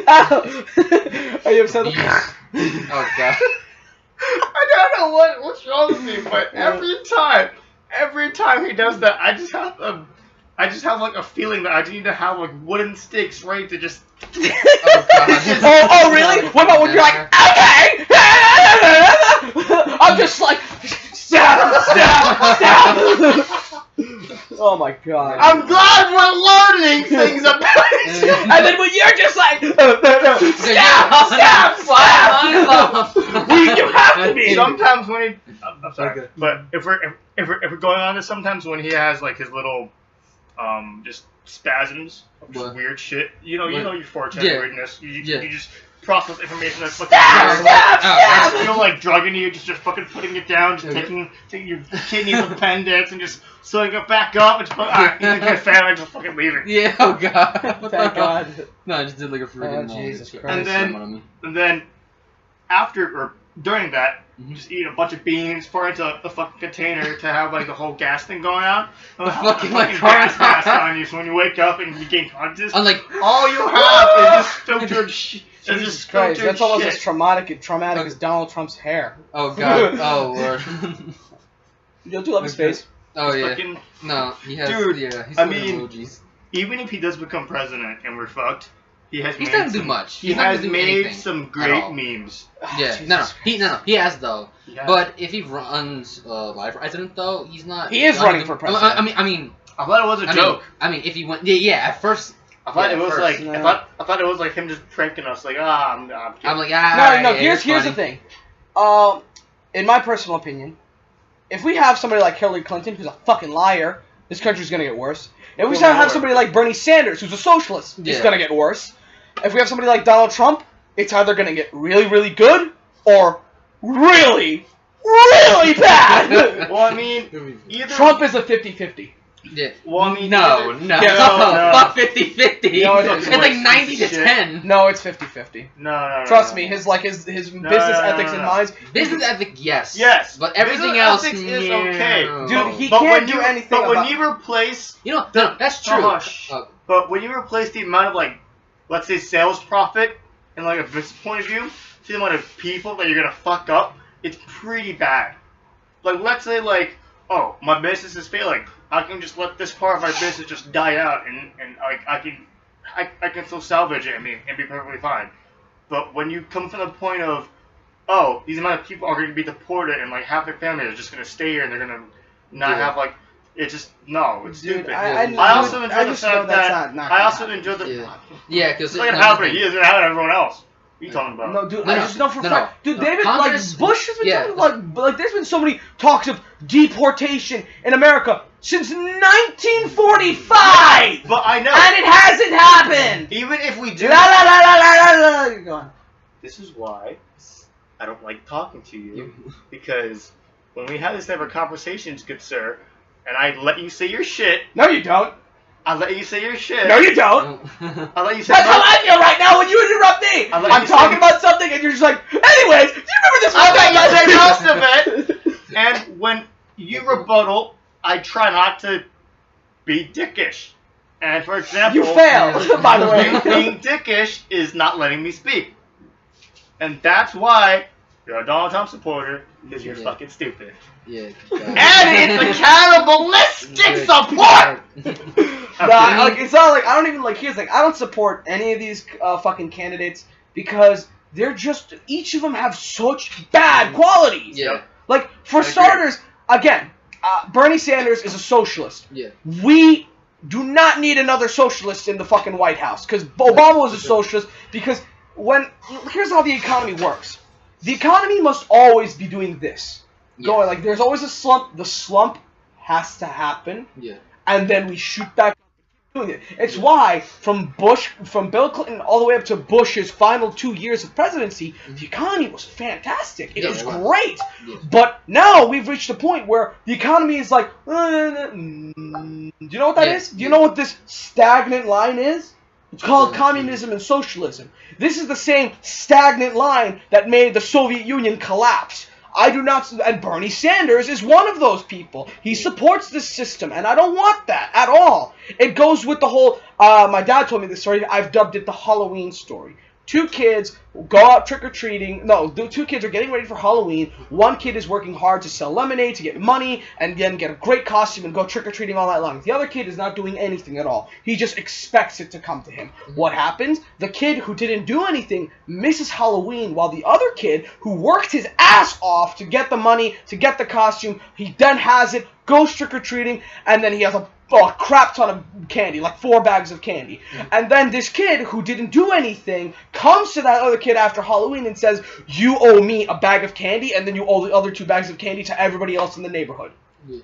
Ow! Are you upset? Oh god. I don't know what's wrong with me, but every time he does that, I just have like a feeling that I just need to have like wooden sticks ready to just. Oh god. Oh, really? What about when you're like, okay? I'm just like, stab. Oh my god. I'm glad we're learning things about it. And then when you're just like, stab. You have to be. Sometimes when he, I'm sorry, okay. But if we're going on this, sometimes when he has like his little, just spasms, just weird shit. You know your 4chan weirdness. You just process information that's fucking like drugging you, just fucking putting it down, just taking your kidneys with appendix and just sewing it back up and just eating your family, just fucking leaving. Yeah. Oh god. Thank God. No, I just did like a freaking. Oh, Jesus Christ. And then after or during that, just eat a bunch of beans, pour it into the fucking container to have like the whole gas thing going on. And fucking gas mask on you, so when you wake up and you gain consciousness, I'm like, all you have is just filtered shit. Jesus Christ, that's almost as traumatic as Donald Trump's hair. Oh god, oh lord. You don't love his face. Oh yeah. Fucking, no, he has. Dude, yeah, he's I mean, emojis. Even if he does become president and we're fucked, He's not gonna do much. He has made some great memes. Yeah, no, he has though. But if he runs live president though, he's not. He is running for president. I mean, I thought it was a joke. I mean, if he went, yeah, at first. I thought it was like I thought it was like him just pranking us, like I'm like no. Here's the thing. In my personal opinion, if we have somebody like Hillary Clinton, who's a fucking liar, this country's gonna get worse. If we have somebody like Bernie Sanders, who's a socialist, it's gonna get worse. If we have somebody like Donald Trump, it's either gonna get really, really good or really, really bad. Well, I mean, Trump is a 50-50. Yeah. Well, I mean, no. Fuck 50-50. No, it's like 90-10. No, it's 50-50. No. Trust me, his business ethics and minds. Business ethic, yes. Yes. But everything else is okay. Dude, he can't do anything. But when you replace, no, that's true. But when you replace the amount of like, let's say sales profit in like a business point of view to the amount of people that you're gonna fuck up, it's pretty bad. Like, let's say like, oh, my business is failing. I can just let this part of my business just die out, and I can still salvage it and be perfectly fine. But when you come from the point of, oh, these amount of people are going to be deported, and like half their family is just going to stay here, and they're going to not have like, it's just it's stupid. I also enjoy the fact that I also enjoy the because it's not going to happen to you, it's going to happen to everyone else. What are you talking about? No, dude, I just know for a fact. Dude, David, like, Bush has been talking, like, there's been so many talks of deportation in America since 1945! But I know. And it hasn't happened! Even if we do. Go on. This is why I don't like talking to you. Because when we have this type of conversations, good sir, and I let you say your shit. No, you don't. I let you say your shit. No, you don't. I let you say. That's how I feel right now when you interrupt me. I'm talking about something and you're just like, anyways, do you remember this? I let you say most of it. And when you rebuttal, I try not to be dickish. And for example, you failed. By the way, being dickish is not letting me speak. And that's why you're a Donald Trump supporter, because you're fucking stupid. Yeah. And it's a cannibalistic support! Like, it's not like, I don't even, like, here's like, I don't support any of these fucking candidates because they're just, each of them have such bad qualities. Yeah. Like, for starters, again, Bernie Sanders is a socialist. Yeah. We do not need another socialist in the fucking White House because Obama was a socialist because here's how the economy works. The economy must always be doing this. Going like there's always a slump. The slump has to happen. Yeah. And then we shoot back doing it. It's why from Bill Clinton all the way up to Bush's final 2 years of presidency, the economy was fantastic. It was great. Yeah. But now we've reached a point where the economy is like, do you know what that is? Do you know what this stagnant line is? It's called communism and socialism. This is the same stagnant line that made the Soviet Union collapse. I do not, and Bernie Sanders is one of those people. He supports this system, and I don't want that at all. It goes with the whole, my dad told me this story, I've dubbed it the Halloween story. Two kids go out trick-or-treating. No, the two kids are getting ready for Halloween. One kid is working hard to sell lemonade to get money and then get a great costume and go trick-or-treating all night long. The other kid is not doing anything at all. He just expects it to come to him. What happens? The kid who didn't do anything misses Halloween, while the other kid who worked his ass off to get the money, to get the costume, he then has it, goes trick-or-treating, and then he has a crap ton of candy, like 4 bags of candy. And then this kid who didn't do anything comes to that other kid after Halloween and says, you owe me a bag of candy, and then you owe the other 2 bags of candy to everybody else in the neighborhood.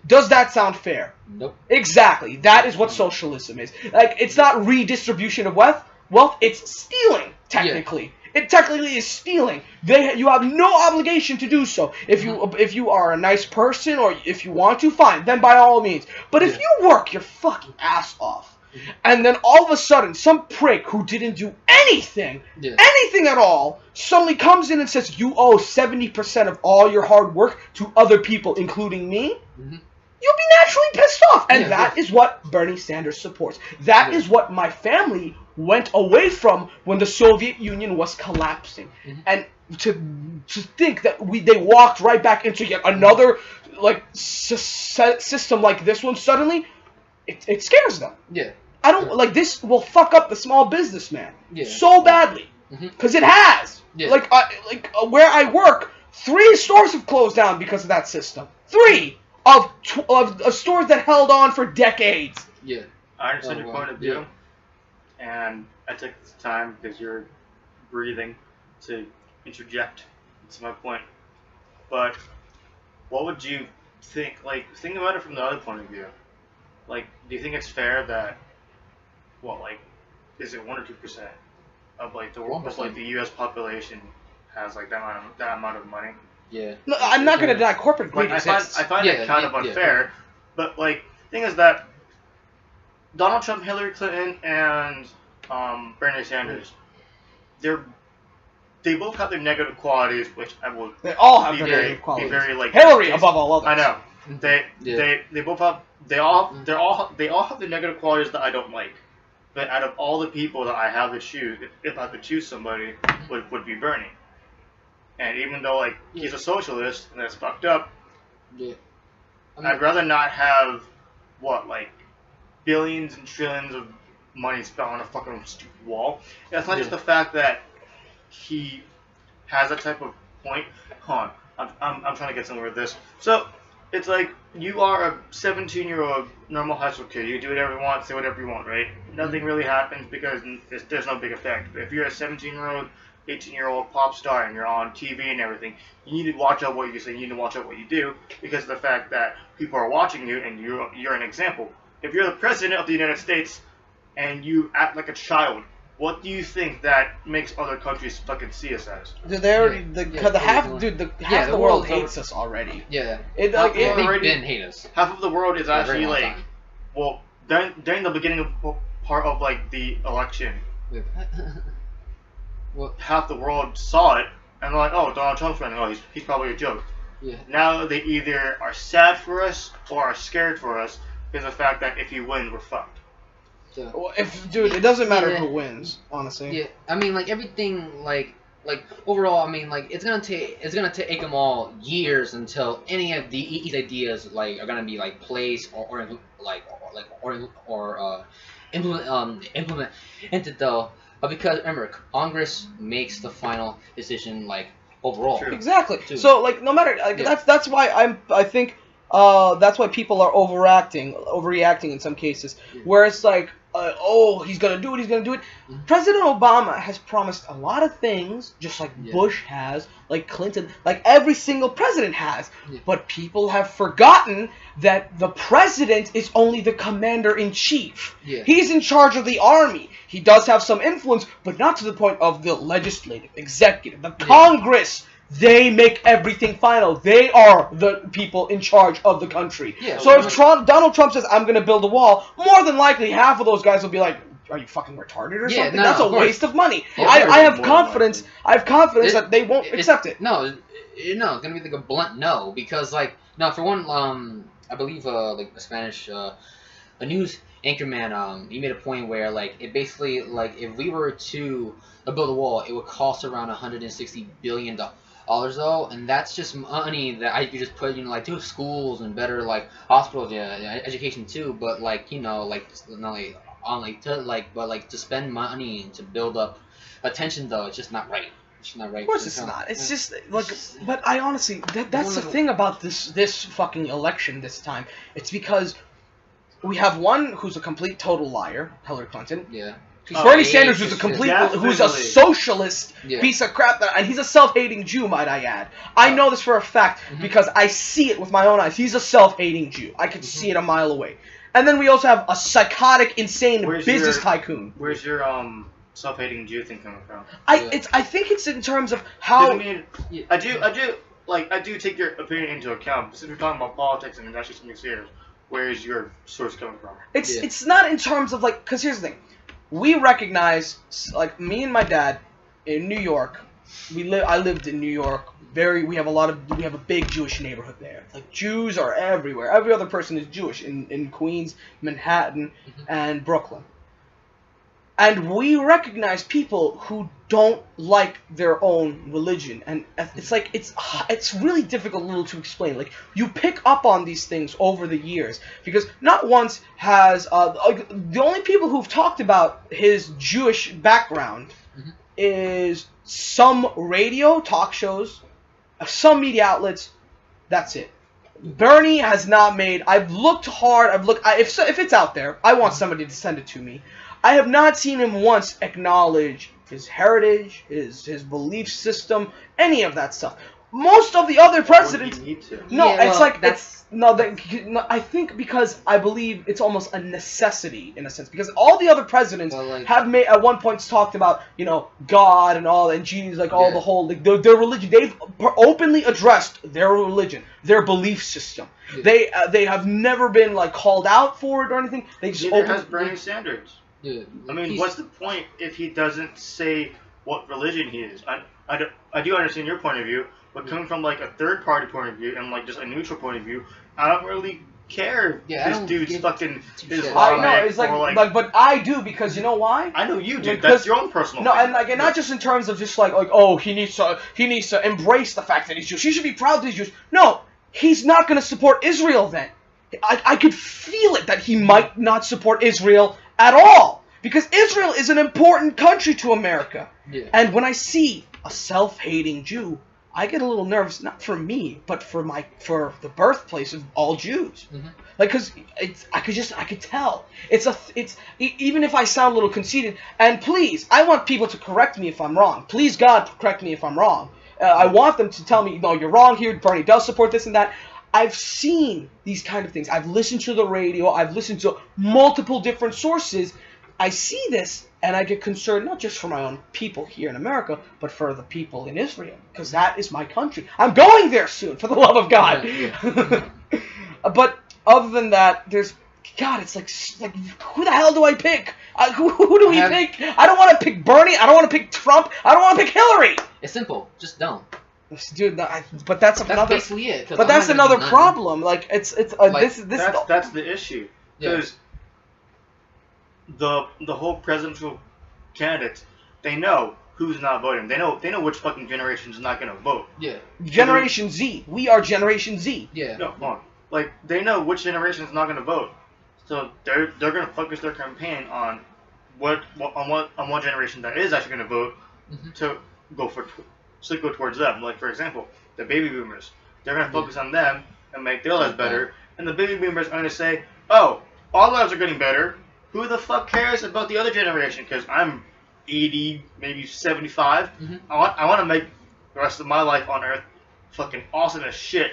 Does that sound fair? Nope. Exactly. That is what socialism is. Like, it's not redistribution of wealth, it's stealing, technically. It technically is stealing. You have no obligation to do so. If you are a nice person or if you want to, fine. Then by all means. But if you work your fucking ass off, and then all of a sudden some prick who didn't do anything, anything at all, suddenly comes in and says you owe 70% of all your hard work to other people, including me. You'll be naturally pissed off. And that is what Bernie Sanders supports. That is what my family went away from when the Soviet Union was collapsing. And to think that they walked right back into yet another like system like this one suddenly, it scares them. I don't like this will fuck up the small businessman so badly. Because it has. Like where I work, 3 stores have closed down because of that system. 3 of stores that held on for decades. I understand your point of view, and I took this time because you're breathing to interject to my point. But what would you think? Like, think about it from the other point of view. Like, do you think it's fair that, is it 1 or 2% of like the U.S. population has like that amount of money? No, I'm not going to deny corporate greed exists. I find it kind of unfair, but like, thing is that Donald Trump, Hillary Clinton, and Bernie Sanders, they both have their negative qualities, which I will. They all have their negative qualities. Be very like Hillary above all others. I know. They both have they all have their negative qualities that I don't like. But out of all the people that I have to choose, if I could choose somebody, would be Bernie. And even though like he's a socialist and that's fucked up, I'd rather not have billions and trillions of money spent on a fucking stupid wall. It's not just the fact that he has that type of point. Hold on, I'm trying to get somewhere with this. So it's like you are a 17-year-old normal high school kid. You do whatever you want, say whatever you want, right? Nothing really happens because there's no big effect. But if you're a 17-year-old, 18-year-old pop star and you're on TV and everything, you need to watch out what you say. You need to watch out what you do because of the fact that people are watching you and you're an example. If you're the president of the United States and you act like a child, what do you think that makes other countries fucking see us as? Dude, half the world hates us already. They didn't hate us. Half of the world is actually like, during the beginning of part of like the election, half the world saw it and they're like, oh, Donald Trump's running. Oh, he's probably a joke. Now they either are sad for us or are scared for us because of the fact that if he wins, we're fucked. Well, it doesn't matter who wins, honestly. I mean, like everything, like overall, I mean, like it's gonna take them all years until any of these ideas like are gonna be like placed or implemented though. Because remember, Congress makes the final decision like overall. True. Exactly. Too. So like no matter that's why I think that's why people are overreacting in some cases, where it's like, he's gonna do it. President Obama has promised a lot of things, just like Bush has, like Clinton, like every single president has. But people have forgotten that the president is only the commander-in-chief. He's in charge of the army. He does have some influence, but not to the point of the legislative, executive, the Congress. They make everything final. They are the people in charge of the country. So if Donald Trump says, I'm going to build a wall, more than likely half of those guys will be like, are you fucking retarded or something? That's a waste of money. I have confidence that they won't accept it. No, No, it's gonna be like a blunt no, because like no, for one, I believe like a Spanish a news anchorman, he made a point where like it basically like if we were to build a wall, it would cost around $160 billion though, and that's just money that I could just put like to schools and better like hospitals, education too. But like like not like on like to like but like to spend money to build up attention though, it's just not right. It's not right. Of course it's not. It's just like, but I honestly, that's the thing about this fucking election this time. It's because we have one who's a complete total liar, Hillary Clinton. Yeah. Bernie Sanders who's who's a socialist piece of crap, and he's a self-hating Jew, might I add. I know this for a fact because I see it with my own eyes. He's a self-hating Jew. I can see it a mile away. And then we also have a psychotic, insane business tycoon. Where's your self-hating Jew thing coming from? I think it's in terms of how. I mean, I do take your opinion into account. But since we're talking about politics and actually something serious, where is your source coming from? It's not in terms of like, because here's the thing, we recognize, like me and my dad in New York, I lived in New York. We have a big Jewish neighborhood there. Like Jews are everywhere. Every other person is Jewish in Queens, Manhattan, and Brooklyn. And we recognize people who don't like their own religion, and it's like it's really difficult to explain. Like you pick up on these things over the years because not once has the only people who've talked about his Jewish background is some radio talk shows, some media outlets. That's it. Bernie has not made. I've looked hard. If it's out there, I want somebody to send it to me. I have not seen him once acknowledge his heritage, his belief system, any of that stuff. Most of the other presidents, I think because I believe it's almost a necessity in a sense, because all the other presidents have made at one point talked about God and all, and Jesus, like all the whole their religion. They've openly addressed their religion, their belief system. They have never been like called out for it or anything. They just neither has Bernie Sanders. Yeah, I mean, what's the point if he doesn't say what religion he is? I do understand your point of view, but coming from like a third party point of view and like just a neutral point of view, I don't really care. This dude's fucking Islamic. I know, it's like, but I do, because you know why? I know you do. That's your own personal. No, and like, and not just in terms of just like oh, he needs to embrace the fact that he's Jewish. He should be proud that he's Jewish. No, he's not going to support Israel then. I could feel it that he might not support Israel at all, because Israel is an important country to America. Yeah. And when I see a self-hating Jew, I get a little nervous, not for me, but for the birthplace of all Jews. Like, cause I could tell. Even if I sound a little conceited, and please, I want people to correct me if I'm wrong. Please, God, correct me if I'm wrong. I want them to tell me, no, you're wrong here. Bernie does support this and that. I've seen these kind of things. I've listened to the radio. I've listened to multiple different sources. I see this, and I get concerned not just for my own people here in America, but for the people in Israel, because that is my country. I'm going there soon, for the love of God. But other than that, it's like who the hell do I pick? Who do we pick? I don't want to pick Bernie. I don't want to pick Trump. I don't want to pick Hillary. It's simple. Just don't. Dude, but that's another. Basically it. But that's another problem. Like that's the issue. Because the whole presidential candidates, they know who's not voting. They know which fucking generation's not gonna vote. Yeah. Generation Z. We are Generation Z. Yeah. No, come on. Like they know which generation's not gonna vote. So they're gonna focus their campaign on what generation that is actually gonna vote to go towards them. Like, for example, the baby boomers. They're going to focus on them and make their lives better. And the baby boomers are going to say, oh, our lives are getting better. Who the fuck cares about the other generation? Because I'm 80, maybe 75. I want to make the rest of my life on Earth fucking awesome as shit.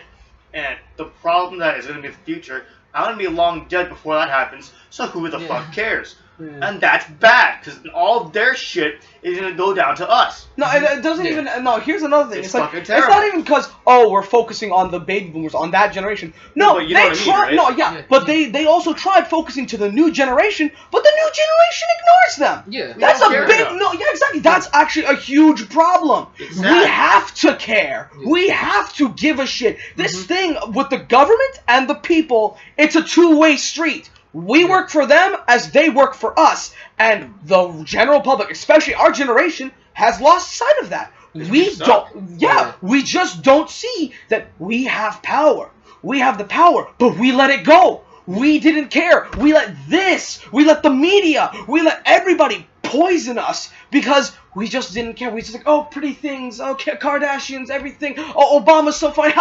And the problem that is going to be the future, I want to be long dead before that happens. So who the fuck cares? And that's bad, because all their shit is going to go down to us. No, it doesn't even... No, here's another thing. It's like, fucking it's terrible. not even because, we're focusing on the baby boomers, on that generation. No, but you they know what I mean, tried... right? No, yeah, but they also tried focusing to the new generation, but the new generation ignores them. Yeah. That's a care big... enough. No, yeah, exactly. That's actually a huge problem. Exactly. We have to care. Yeah. We have to give a shit. This thing with the government and the people, it's a two-way street. We work for them as they work for us. And the general public, especially our generation, has lost sight of that. We just don't see that we have power. We have the power, but we let it go. We didn't care. We let the media, we let everybody poison us because we just didn't care. We just like, oh, pretty things, okay, Kardashians, everything. Oh, Obama's so funny.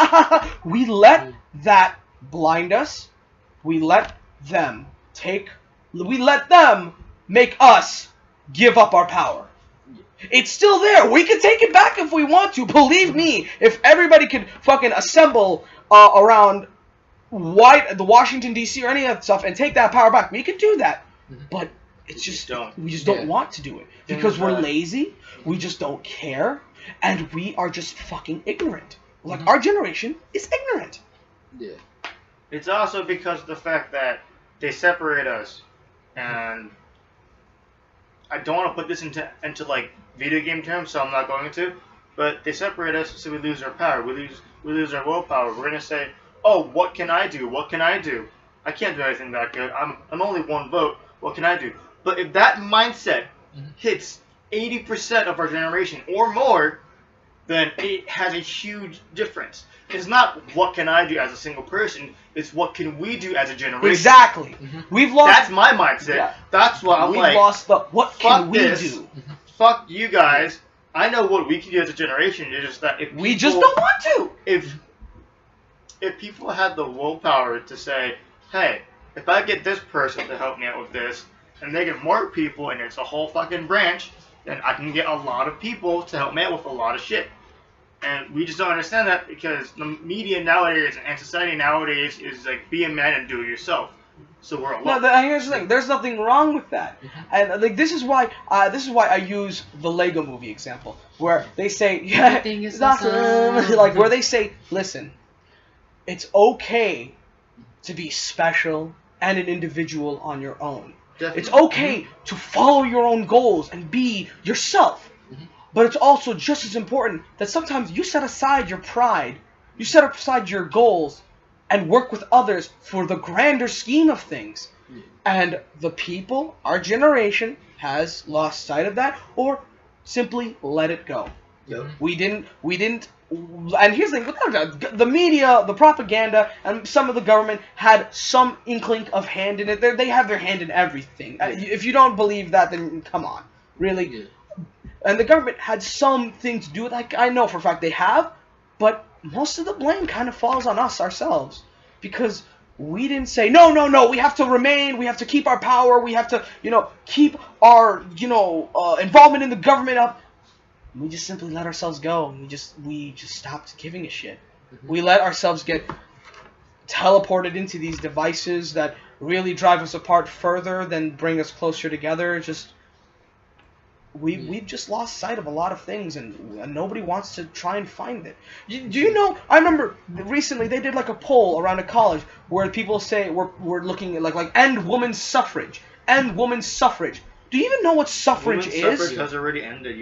We let that blind us. We let them make us give up our power. It's still there. We can take it back if we want to. Believe me, if everybody could fucking assemble around the Washington, D.C. or any of that stuff and take that power back, we could do that. But it's just we just don't want to do it because we're lazy. We just don't care, and we are just fucking ignorant. Like our generation is ignorant. Yeah. It's also because of the fact that they separate us, and I don't want to put this into like video game terms, so I'm not going to. But they separate us, so we lose our power. We lose our willpower. We're gonna say, "Oh, what can I do? What can I do? I can't do anything that good. I'm only one vote. What can I do?" But if that mindset hits 80% of our generation or more, then it has a huge difference. It's not what can I do as a single person. It's what can we do as a generation. Exactly. We've lost. That's my mindset. Yeah. That's what I'm We've like. lost the what can we this. do? Fuck you guys. I know what we can do as a generation. It's just that if We just don't want to. If people had the willpower to say, hey, if I get this person to help me out with this, and they get more people, and it's a whole fucking branch, then I can get a lot of people to help me out with a lot of shit. And we just don't understand that because the media nowadays and society nowadays is like, be a man and do it yourself. So we're alone. No, here's the thing. There's nothing wrong with that. And like this is why I use the Lego Movie example, where they say, yeah, Everything is awesome. like where they say, listen, it's okay to be special and an individual on your own. Definitely. It's okay to follow your own goals and be yourself. But it's also just as important that sometimes you set aside your pride, you set aside your goals, and work with others for the grander scheme of things. And the people, our generation, has lost sight of that, or simply let it go. Yep. We didn't, and here's the thing, the media, the propaganda, and some of the government had some inkling of hand in it. They have their hand in everything. If you don't believe that, then come on. Really? Yeah. And the government had something to do with that. I know for a fact they have, but most of the blame kind of falls on us ourselves. Because we didn't say, no, we have to remain, we have to keep our power, we have to, keep our, involvement in the government up. We just simply let ourselves go. We just stopped giving a shit. We let ourselves get teleported into these devices that really drive us apart further than bring us closer together. We've just lost sight of a lot of things, and nobody wants to try and find it. Do you know? I remember recently they did like a poll around a college where people say we're looking at like end women's suffrage, end women's suffrage. Do you even know what suffrage is? Suffrage has already ended.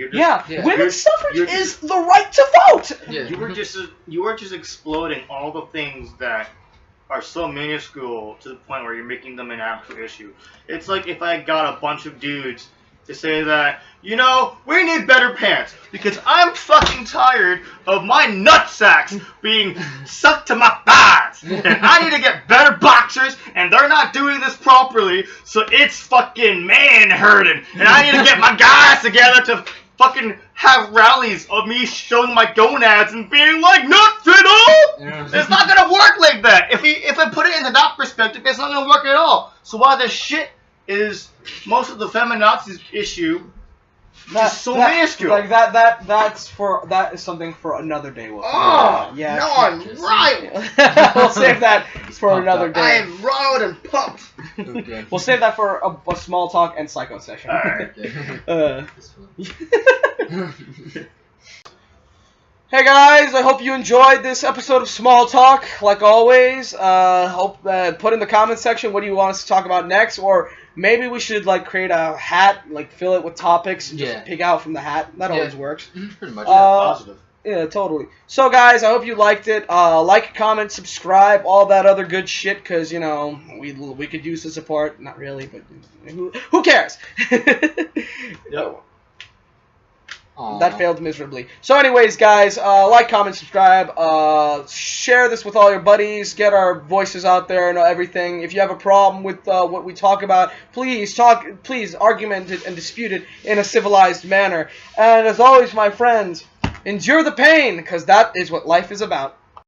Women's suffrage is the right to vote. Yeah. You were just exploding all the things that are so minuscule to the point where you're making them an actual issue. It's like if I got a bunch of dudes to say that, we need better pants because I'm fucking tired of my nutsacks being sucked to my thighs, and I need to get better boxers, and they're not doing this properly, so it's fucking man hurting, and I need to get my guys together to fucking have rallies of me showing my gonads and being like, nuts and all. It's not gonna work like that. If I put it into that perspective, it's not gonna work at all. So while this shit is most of the feminazis issue Just so minuscule. Like that is something for another day. We'll yeah. No, I'm riled. We'll save that for another day. I am riled and pumped. Okay. We'll save that for a small talk and Psycho session. All right. Hey guys, I hope you enjoyed this episode of Small Talk. Like always, hope put in the comment section what do you want us to talk about next, or maybe we should like create a hat, like fill it with topics, and just pick out from the hat. That always works. Pretty much. Positive. Yeah, totally. So guys, I hope you liked it. Like, comment, subscribe, all that other good shit, because, you know, we could use the support. Not really, but who cares? Yep. That failed miserably. So anyways, guys, like, comment, subscribe, share this with all your buddies, get our voices out there and everything. If you have a problem with what we talk about, please argument it and dispute it in a civilized manner. And as always, my friends, endure the pain, because that is what life is about.